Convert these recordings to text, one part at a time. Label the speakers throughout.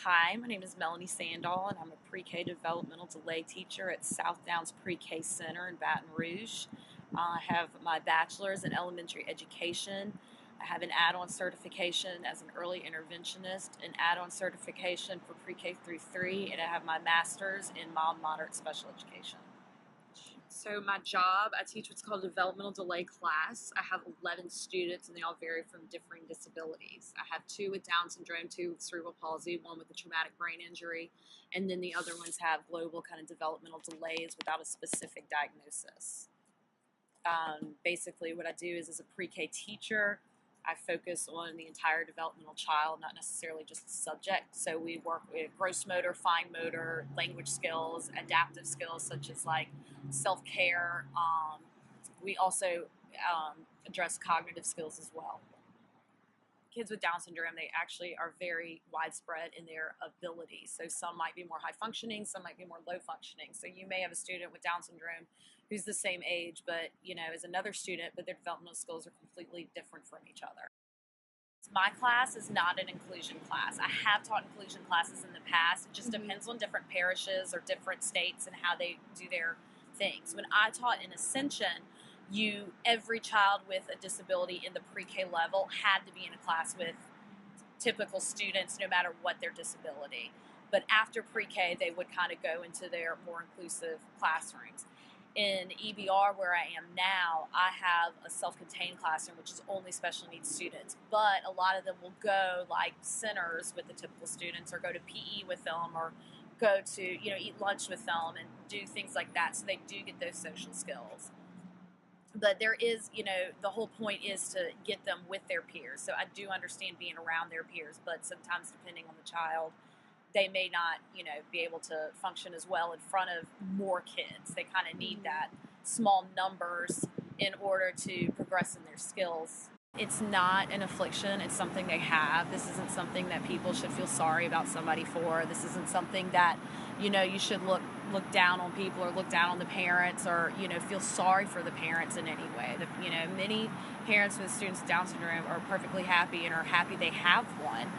Speaker 1: Hi, my name is Melanie Sandahl, and I'm a pre-K developmental delay teacher at South Downs Pre-K Center in Baton Rouge. I have my bachelor's in elementary education. I have an add-on certification as an early interventionist, an add-on certification for pre-K through 3, and I have my master's in mild moderate special education. So my job, I teach what's called a developmental delay class. I have 11 students, and they all vary from differing disabilities. I have 2 with Down syndrome, 2 with cerebral palsy, 1 with a traumatic brain injury, and then the other ones have global kind of developmental delays without a specific diagnosis. Basically what I do is, as a pre-K teacher, I focus on the entire developmental child, not necessarily just the subject. So we work with gross motor, fine motor, language skills, adaptive skills such as like self-care. We also address cognitive skills as well. Kids with Down syndrome, they actually are very widespread in their abilities. So some might be more high functioning, some might be more low functioning. So you may have a student with Down syndrome who's the same age, but is another student, but their developmental skills are completely different from each other. My class is not an inclusion class. I have taught inclusion classes in the past. It just depends on different parishes or different states and how they do their things. When I taught in Ascension, every child with a disability in the pre-K level had to be in a class with typical students, no matter what their disability. But after pre-K, they would kind of go into their more inclusive classrooms. In EBR, where I am now, I have a self-contained classroom, which is only special needs students. But a lot of them will go like centers with the typical students, or go to PE with them, or go to eat lunch with them and do things like that. So they do get those social skills. But there is, the whole point is to get them with their peers. So I do understand being around their peers, but sometimes depending on the child, they may not, be able to function as well in front of more kids. They kind of need that small numbers in order to progress in their skills. It's not an affliction. It's something they have. This isn't something that people should feel sorry about somebody for. This isn't something that, you should look down on people or look down on the parents, or, feel sorry for the parents in any way. Many parents with students with Down syndrome are perfectly happy and are happy they have one.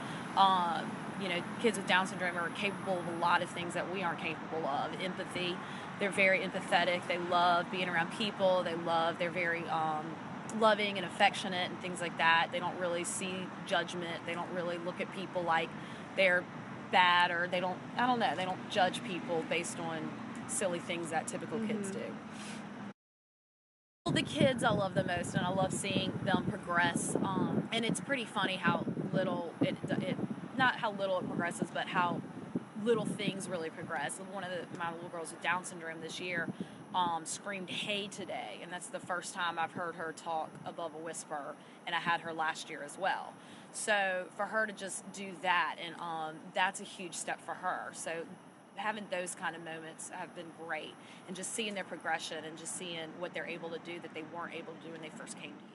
Speaker 1: Kids with Down syndrome are capable of a lot of things that we aren't capable of. Empathy. They're very empathetic. They love being around people. They're very loving and affectionate and things like that. They don't really see judgment. They don't really look at people like they're bad, or they don't judge people based on silly things that typical kids do. The kids I love the most, and I love seeing them progress. And it's pretty funny how little not how little it progresses, but how little things really progress. One of my little girls with Down syndrome this year screamed "hey" today, and that's the first time I've heard her talk above a whisper, and I had her last year as well. So for her to just do that, and that's a huge step for her. So having those kind of moments have been great, and just seeing their progression and just seeing what they're able to do that they weren't able to do when they first came to you.